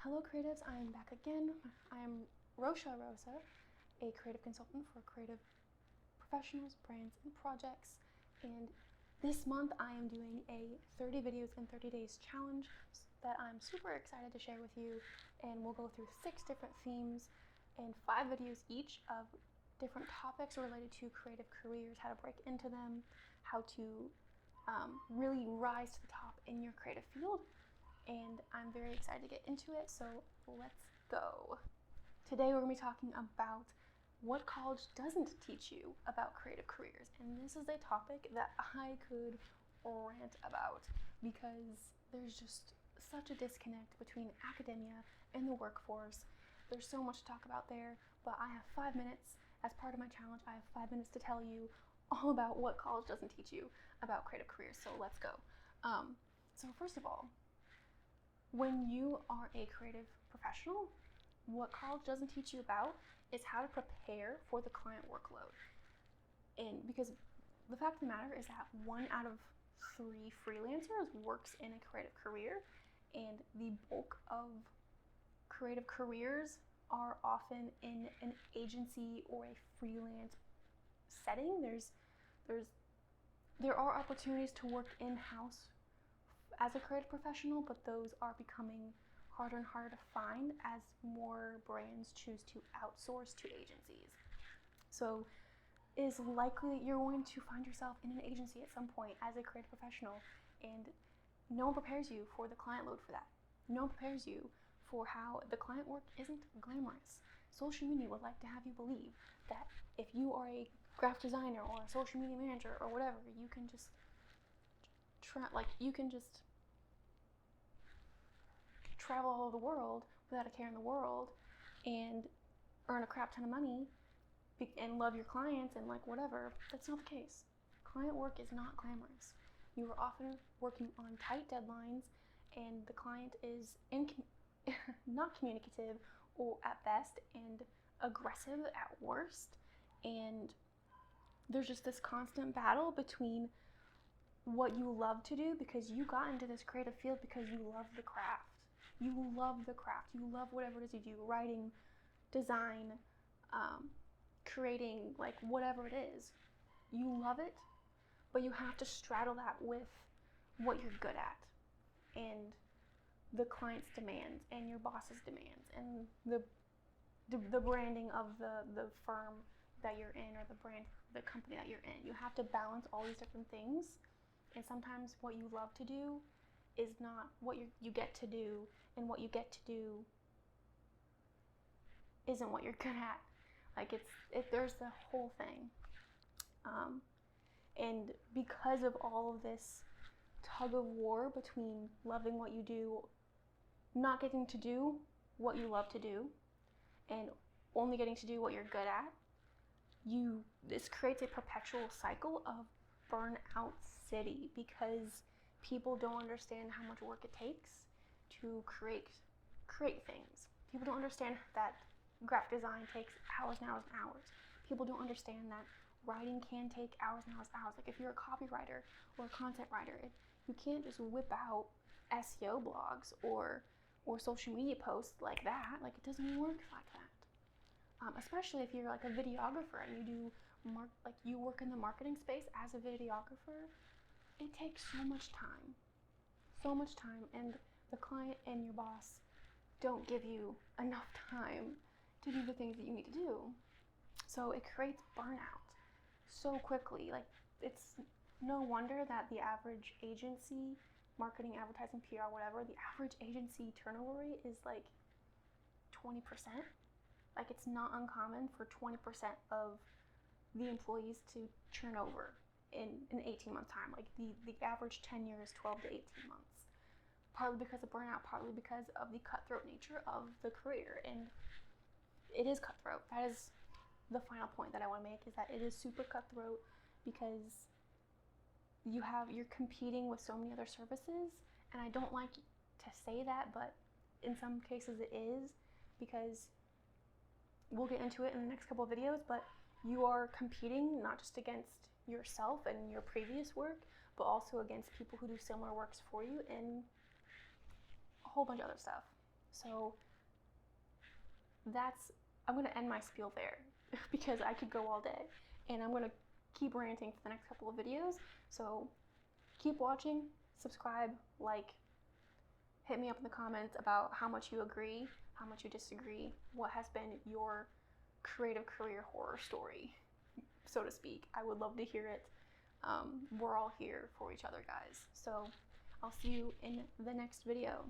Hello creatives, I am back again. I am Rochele, a creative consultant for creative professionals, brands, and projects. And this month I am doing a 30 videos in 30 days challenge that I'm super excited to share with you. And we'll go through 6 different themes and 5 videos each of different topics related to creative careers, how to break into them, how to really rise to the top in your creative field. And I'm very excited to get into it, so let's go. Today we're going to be talking about what college doesn't teach you about creative careers, and this is a topic that I could rant about because there's just such a disconnect between academia and the workforce. There's so much to talk about there, but I have 5 minutes. As part of my challenge, I have 5 minutes to tell you all about what college doesn't teach you about creative careers, so let's go. So first of all, when you are a creative professional, what college doesn't teach you about is how to prepare for the client workload. And because the fact of the matter is that 1 out of 3 freelancers works in a creative career, and the bulk of creative careers are often in an agency or a freelance setting. There are opportunities to work in-house as a creative professional, but those are becoming harder and harder to find as more brands choose to outsource to agencies. So it is likely that you're going to find yourself in an agency at some point as a creative professional, and no one prepares you for the client load for that. No one prepares you for how the client work isn't glamorous. Social media would like to have you believe that if you are a graphic designer or a social media manager or whatever, you can just travel all over the world without a care in the world and earn a crap ton of money and love your clients and like whatever. That's not the case. Client work is not glamorous. You are often working on tight deadlines, and the client is not communicative or at best, and aggressive at worst. And there's just this constant battle between what you love to do, because you got into this creative field because you love the craft. You love the craft. You love whatever it is you do, writing, design, creating, like whatever it is. You love it, but you have to straddle that with what you're good at and the client's demands and your boss's demands and the branding of the firm that you're in, or the company that you're in. You have to balance all these different things. And sometimes what you love to do is not what you get to do, and what you get to do isn't what you're good at. Like there's the whole thing. And because of all of this tug of war between loving what you do, not getting to do what you love to do, and only getting to do what you're good at, this creates a perpetual cycle of burnout city, because people don't understand how much work it takes to create things. People don't understand that graphic design takes hours and hours and hours. People don't understand that writing can take hours and hours and hours. Like if you're a copywriter or a content writer, you can't just whip out SEO blogs or social media posts like that. Like it doesn't work like that. Especially if you're like a videographer and you work in the marketing space as a videographer. It takes so much time, and the client and your boss don't give you enough time to do the things that you need to do. So it creates burnout so quickly. Like it's no wonder that the average agency, marketing, advertising, PR, whatever, the average agency turnover rate is like 20%. Like it's not uncommon for 20% of the employees to turn over in an 18-month time. Like the average tenure is 12 to 18 months. Partly because of burnout, partly because of the cutthroat nature of the career. And it is cutthroat. That is the final point that I want to make, is that it is super cutthroat because you're competing with so many other services. And I don't like to say that, but in some cases it is, because we'll get into it in the next couple of videos, but you are competing not just against yourself and your previous work, but also against people who do similar works for you and a whole bunch of other stuff. So I'm going to end my spiel there because I could go all day, and I'm going to keep ranting for the next couple of videos. So keep watching, subscribe, like, hit me up in the comments about how much you agree, how much you disagree, what has been your creative career horror story, so to speak. I would love to hear it. We're all here for each other, guys. So I'll see you in the next video.